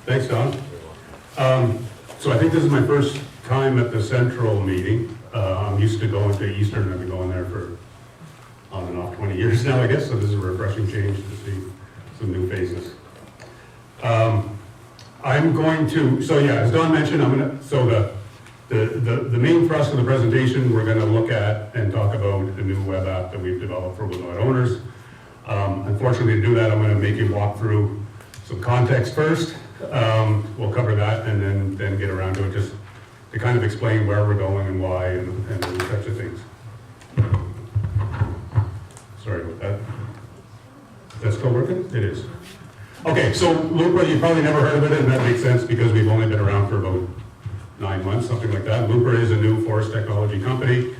Thanks, Don. So I think this is my first time at the Central meeting. I'm used to going to Eastern. I've been going there for on and off 20 years now, I guess, so this is a refreshing change to see some new faces. I'm going to, so yeah, as Don mentioned, the main thrust of the presentation, we're going to look at and talk about the new web app that we've developed for Woodlot owners. Unfortunately, to do that, I'm going to make you walk through some context first. We'll cover that and then get around to it, just to kind of explain where we're going and why and those types of things. Sorry about that. Is that still working? It is. Okay, so Loupra, you've probably never heard of it, and that makes sense because we've only been around for about 9 months, something like that. Loupra is a new forest technology company.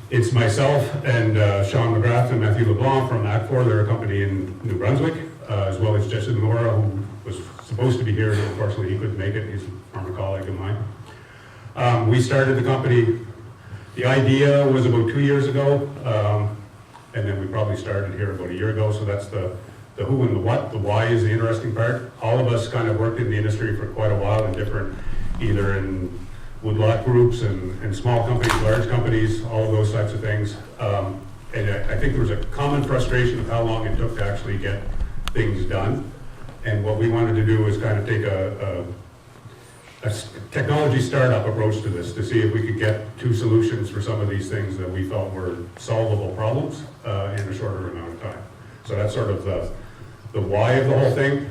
It's myself and Sean McGrath and Matthew LeBlanc from Act4. They're a company in New Brunswick, as well as Jesse Nora, who was supposed to be here, but unfortunately he couldn't make it. He's a former colleague of mine. We started the company, the idea was about 2 years ago, and then we probably started here about a year ago, so that's the who and the what. The why is the interesting part. All of us kind of worked in the industry for quite a while in different, either in woodlot groups and small companies, large companies, all of those types of things. And I think there was a common frustration of how long it took to actually get things done. And what we wanted to do was kind of take a technology startup approach to this, to see if we could get two solutions for some of these things that we felt were solvable problems in a shorter amount of time. So that's sort of the why of the whole thing.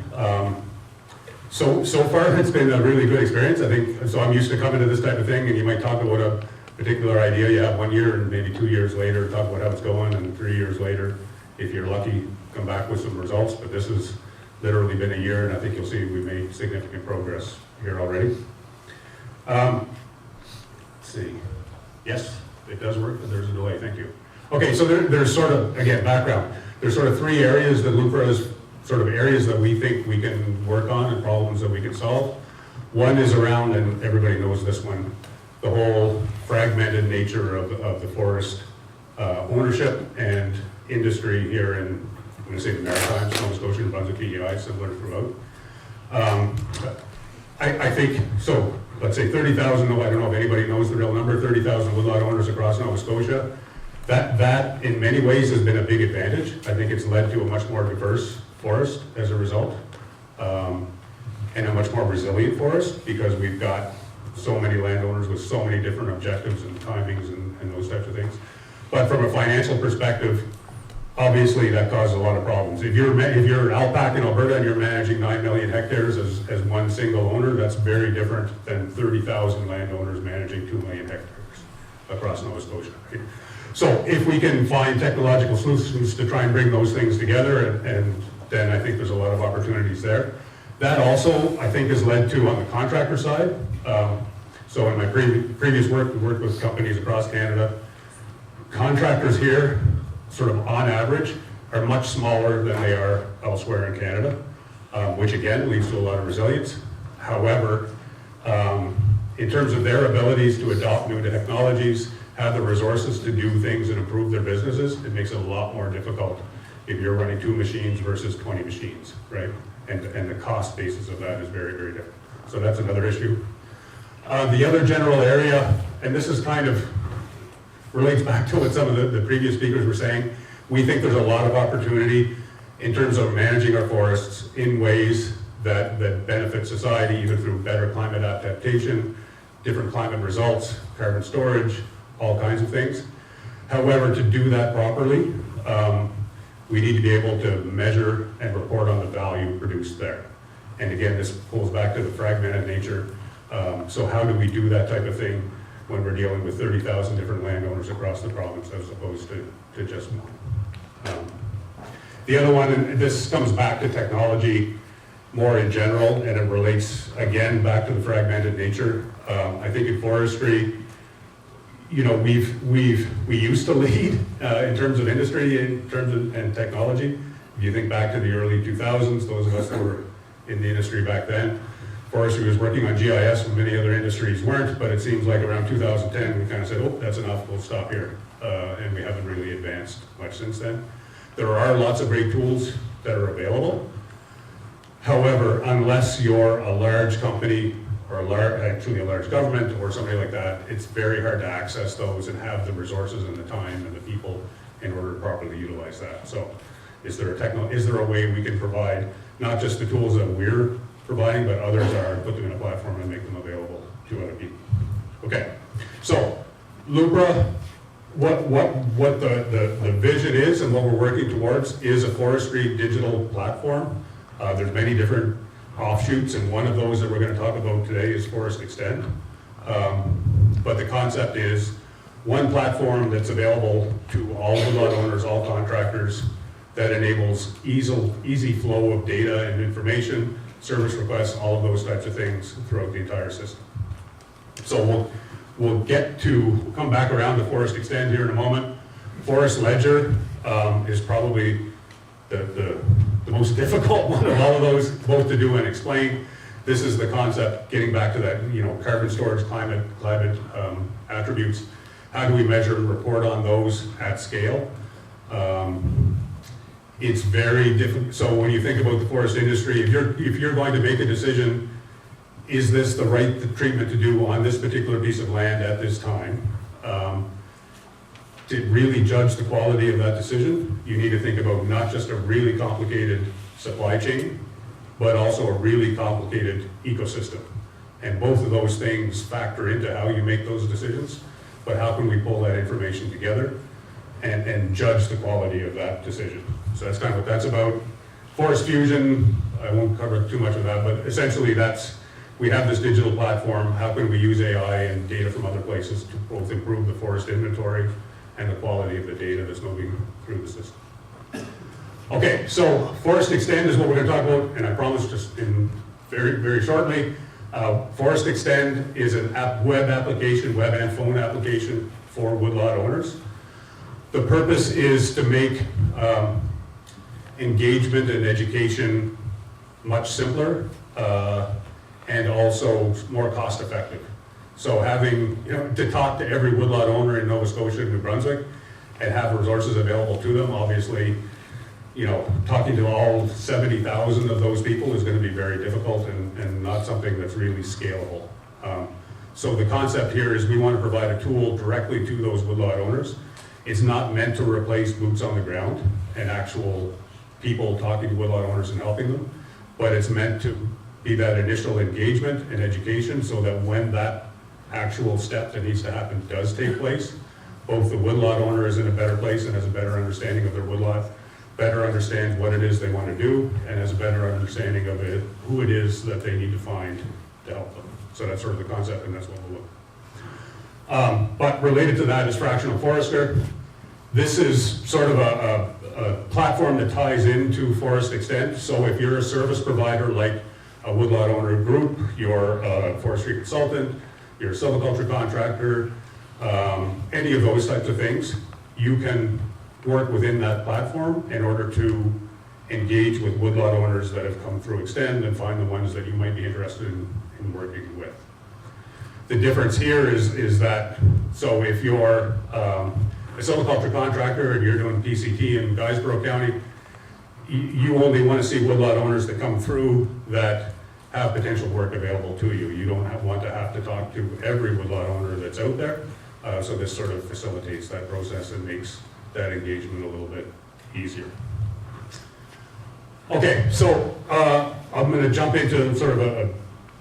So far it's been a really good experience. I think, so I'm used to coming to this type of thing, and you might talk about a particular idea you have 1 year and maybe 2 years later, talk about how it's going, and 3 years later, if you're lucky, come back with some results. But this has literally been a year, and I think you'll see we made significant progress here already. Let's see. Yes, it does work, but there's a delay, thank you. Okay, so there's sort of, again, background. There's sort of 3 areas that Loupra is sort of areas that we think we can work on and problems that we can solve. One is around, and everybody knows this one, the whole fragmented nature of the forest ownership and industry here in, I'm going to say the Maritimes, Nova Scotia, and Brunswick, PEI, similar throughout. I think, so let's say 30,000, I don't know if anybody knows the real number, 30,000 woodlot owners across Nova Scotia. That in many ways has been a big advantage. I think it's led to a much more diverse forest as a result, and a much more resilient forest, because we've got so many landowners with so many different objectives and timings and those types of things. But from a financial perspective, obviously that causes a lot of problems. If you're an Alpac in Alberta and you're managing 9 million hectares as one single owner, that's very different than 30,000 landowners managing 2 million hectares across Nova Scotia. Right? So if we can find technological solutions to try and bring those things together, and then I think there's a lot of opportunities there. That also, I think, has led to, on the contractor side, so in my previous work, we worked with companies across Canada. Contractors here, sort of on average, are much smaller than they are elsewhere in Canada, which again leads to a lot of resilience. However, in terms of their abilities to adopt new technologies, have the resources to do things and improve their businesses, it makes it a lot more difficult if you're running 2 machines versus 20 machines, right? And the cost basis of that is very, very different. So that's another issue. The other general area, and this is kind of relates back to what some of the previous speakers were saying, we think there's a lot of opportunity in terms of managing our forests in ways that benefit society, either through better climate adaptation, different climate results, carbon storage, all kinds of things. However, to do that properly, we need to be able to measure and report on the value produced there. And again, this pulls back to the fragmented nature. So how do we do that type of thing when we're dealing with 30,000 different landowners across the province as opposed to just one? The other one, and this comes back to technology more in general, and it relates again back to the fragmented nature. I think in forestry, you know, we used to lead in terms of industry, in terms of and technology. If you think back to the early 2000s, those of us that were in the industry back then, forestry was working on GIS when many other industries weren't, but it seems like around 2010 we kind of said, oh, that's enough, we'll stop here. And we haven't really advanced much since then. There are lots of great tools that are available. However, unless unless you're a large company or actually a large government or somebody like that, it's very hard to access those and have the resources and the time and the people in order to properly utilize that. So is there a way we can provide not just the tools that we're providing, but others are, put them in a platform and make them available to other people? Okay, so Loupra, what the vision is and what we're working towards is a forestry digital platform. There's many different offshoots, and one of those that we're going to talk about today is Forest Extend. But the concept is one platform that's available to all woodlot owners, all contractors, that enables easy flow of data and information, service requests, all of those types of things throughout the entire system. So we'll come back around to Forest Extend here in a moment. Forest Ledger is probably the most difficult one of all of those, both to do and explain. This is the concept, getting back to that, carbon storage, climate attributes. How do we measure and report on those at scale? It's very different. So when you think about the forest industry, if you're going to make a decision, is this the right treatment to do on this particular piece of land at this time? To really judge the quality of that decision, you need to think about not just a really complicated supply chain, but also a really complicated ecosystem. And both of those things factor into how you make those decisions, but how can we pull that information together and judge the quality of that decision? So that's kind of what that's about. Forest Fusion, I won't cover too much of that, but essentially we have this digital platform. How can we use AI and data from other places to both improve the forest inventory and the quality of the data that's moving through the system? Okay, so Forest Extend is what we're going to talk about, and I promise just in very, very shortly. Forest Extend is a web application, web and phone application for woodlot owners. The purpose is to make engagement and education much simpler and also more cost effective. So having, to talk to every woodlot owner in Nova Scotia and New Brunswick and have resources available to them, obviously, talking to all 70,000 of those people is going to be very difficult and not something that's really scalable. So the concept here is we want to provide a tool directly to those woodlot owners. It's not meant to replace boots on the ground and actual people talking to woodlot owners and helping them, but it's meant to be that initial engagement and education so that when that actual step that needs to happen does take place, both the woodlot owner is in a better place and has a better understanding of their woodlot, better understands what it is they want to do, and has a better understanding of who it is that they need to find to help them. So that's sort of the concept, and that's what we'll look. But related to that is Fractional Forester. This is sort of a platform that ties into Forest Extend. So if you're a service provider like a woodlot owner group, you're a forestry consultant, you're a silviculture contractor, any of those types of things, you can work within that platform in order to engage with woodlot owners that have come through Extend and find the ones that you might be interested in working with. The difference here is that, so if you're a silviculture contractor and you're doing PCT in Guysborough County, you only want to see woodlot owners that come through that have potential work available to you. You don't want to have to talk to every woodlot owner that's out there. So this sort of facilitates that process and makes that engagement a little bit easier. Okay, so I'm going to jump into sort of a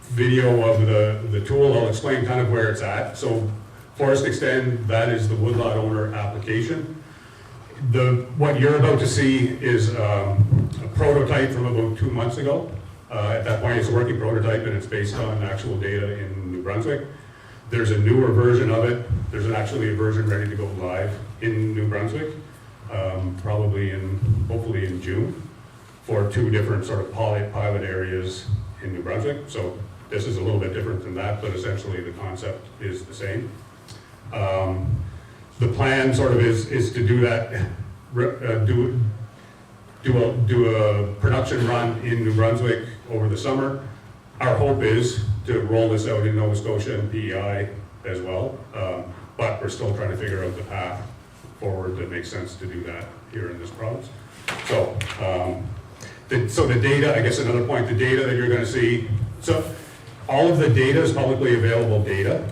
video of the tool. I'll explain kind of where it's at. So Forest Extend, that is the woodlot owner application. What you're about to see is a prototype from about 2 months ago. At that point, it's a working prototype and it's based on actual data in New Brunswick. There's a newer version of it. There's actually a version ready to go live in New Brunswick, hopefully in June, for 2 different sort of pilot areas in New Brunswick. So this is a little bit different than that, but essentially the concept is the same. The plan sort of is to do that, do a production run in New Brunswick over the summer. Our hope is to roll this out in Nova Scotia and PEI as well, but we're still trying to figure out the path forward that makes sense to do that here in this province. So So the data, I guess another point, the data that you're gonna see, so all of the data is publicly available data.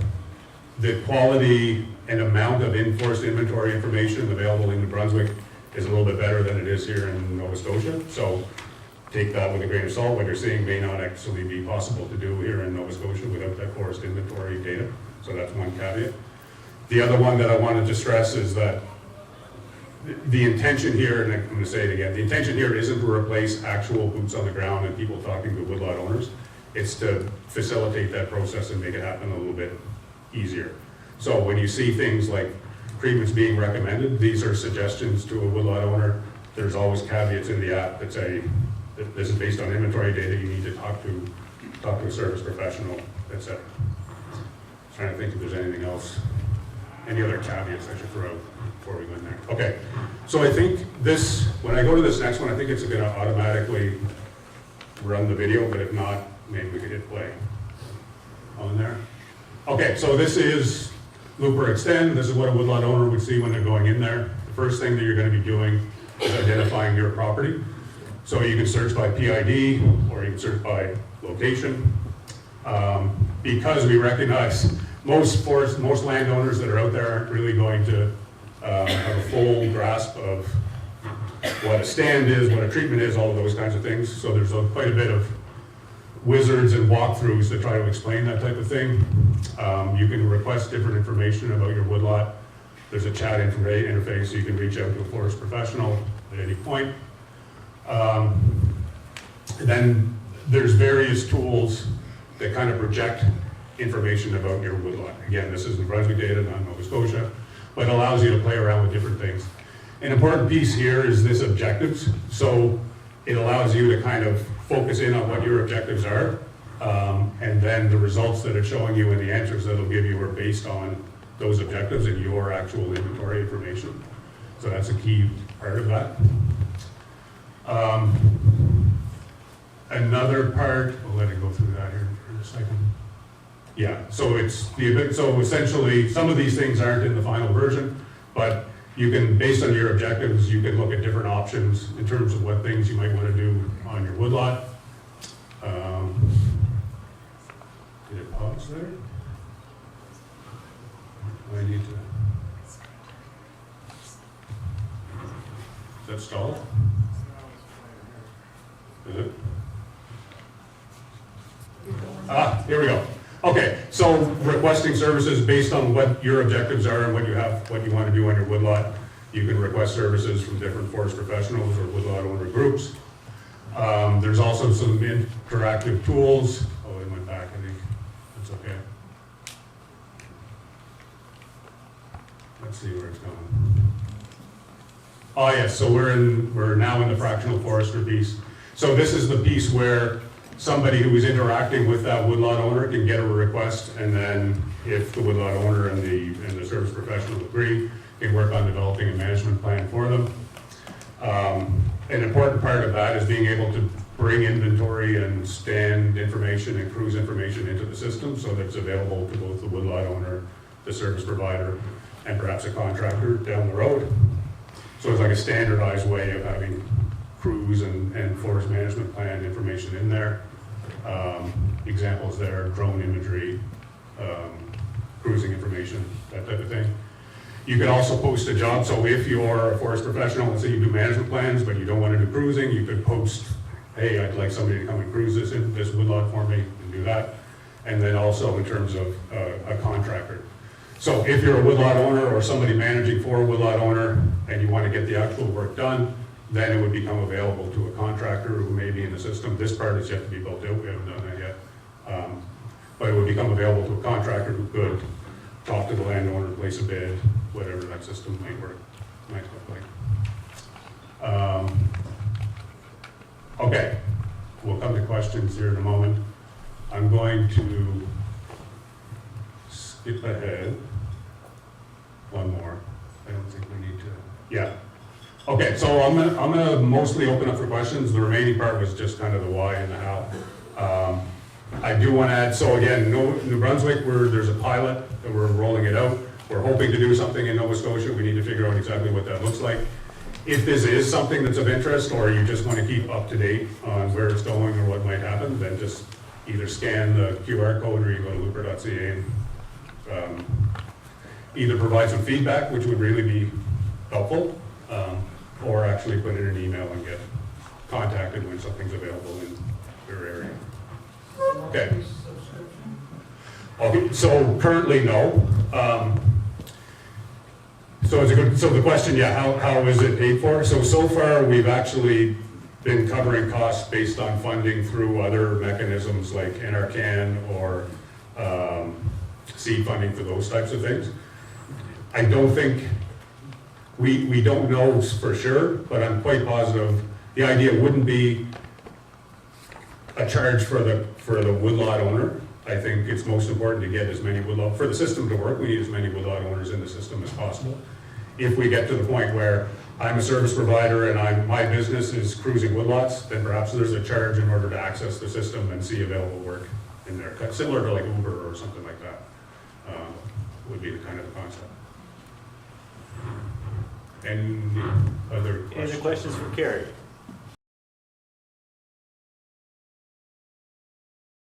The quality and amount of in-force inventory information available in New Brunswick is a little bit better than it is here in Nova Scotia. So take that with a grain of salt. What you're seeing may not actually be possible to do here in Nova Scotia without that forest inventory data. So that's one caveat. The other one that I wanted to stress is that the intention here, and I'm going to say it again, the intention here isn't to replace actual boots on the ground and people talking to woodlot owners. It's to facilitate that process and make it happen a little bit easier. So when you see things like treatments being recommended, these are suggestions to a woodlot owner. There's always caveats in the app that say that this is based on inventory data. You need to talk to a service professional, etc. Trying to think if there's anything else, any other caveats I should throw out before we go in there. Okay, so I think this, when I go to this next one, I think it's going to automatically run the video, but if not, maybe we could hit play on there. Okay, so this is Loupra Extend. This is what a woodlot owner would see when they're going in there. The first thing that you're going to be doing is identifying your property. So you can search by PID or you can search by location. Because we recognize most landowners that are out there aren't really going to have a full grasp of what a stand is, what a treatment is, all of those kinds of things. So there's quite a bit of wizards and walkthroughs that try to explain that type of thing. You can request different information about your woodlot. There's a chat interface, so you can reach out to a forest professional at any point. Then there's various tools that kind of project information about your woodlot. Again, this is New Brunswick data, not Nova Scotia, but it allows you to play around with different things. An important piece here is this objectives. So it allows you to kind of focus in on what your objectives are, and then the results that it's showing you and the answers that it'll give you are based on those objectives and your actual inventory information. So that's a key part of that. Another part, we'll let it go through that here in a second. Yeah, so so essentially, some of these things aren't in the final version, but you can, based on your objectives, you can look at different options in terms of what things you might want to do on your woodlot. Did it pause there? I need to. Is that stalled? Is it? Here we go. Okay, so requesting services based on what your objectives are and what you want to do on your woodlot. You can request services from different forest professionals or woodlot owner groups. There's also some interactive tools. Oh, it went back, I think. That's okay. Let's see where it's going. Oh yes, so we're now in the fractional forestry piece. So this is the piece where somebody who is interacting with that woodlot owner can get a request, and then if the woodlot owner and the service professional agree, can work on developing a management plan for them. An important part of that is being able to bring inventory and stand information and cruise information into the system so that it's available to both the woodlot owner, the service provider, and perhaps a contractor down the road. So it's like a standardized way of having cruise and forest management plan information in there. Examples there, drone imagery, cruising information, that type of thing. You can also post a job, so if you're a forest professional, let's say you do management plans, but you don't want to do cruising, you could post, hey, I'd like somebody to come and cruise this woodlot for me, and do that. And then also in terms of a contractor. So if you're a woodlot owner or somebody managing for a woodlot owner, and you want to get the actual work done, then it would become available to a contractor who may be in the system. This part is yet to be built out, we haven't done that yet. But it would become available to a contractor who could talk to the landowner, place a bid, whatever that system might look like. Okay, we'll come to questions here in a moment. I'm going to skip ahead one more. I don't think we need to, yeah. Okay, so I'm gonna mostly open up for questions. The remaining part was just kind of the why and the how. I do want to add, so again, New Brunswick, there's a pilot that we're rolling it out. We're hoping to do something in Nova Scotia. We need to figure out exactly what that looks like. if this is something that's of interest, or you just want to keep up to date on where it's going or what might happen, then just either scan the QR code or you go to loupra.ca and either provide some feedback, which would really be helpful, or actually put in an email and get contacted when something's available in your area. Okay. Okay, so currently, no. So the question, yeah, how is it paid for? So far, we've actually been covering costs based on funding through other mechanisms like NRCan or seed funding for those types of things. I don't think, we don't know for sure, but I'm quite positive the idea wouldn't be a charge for the woodlot owner. I think it's most important to get as many woodlot, for the system to work, we need as many woodlot owners in the system as possible. If we get to the point where I'm a service provider and my business is cruising woodlots, then perhaps there's a charge in order to access the system and see available work in there. Similar to like Uber or something like that, would be the kind of the concept. Any other questions? Any other questions for Kari?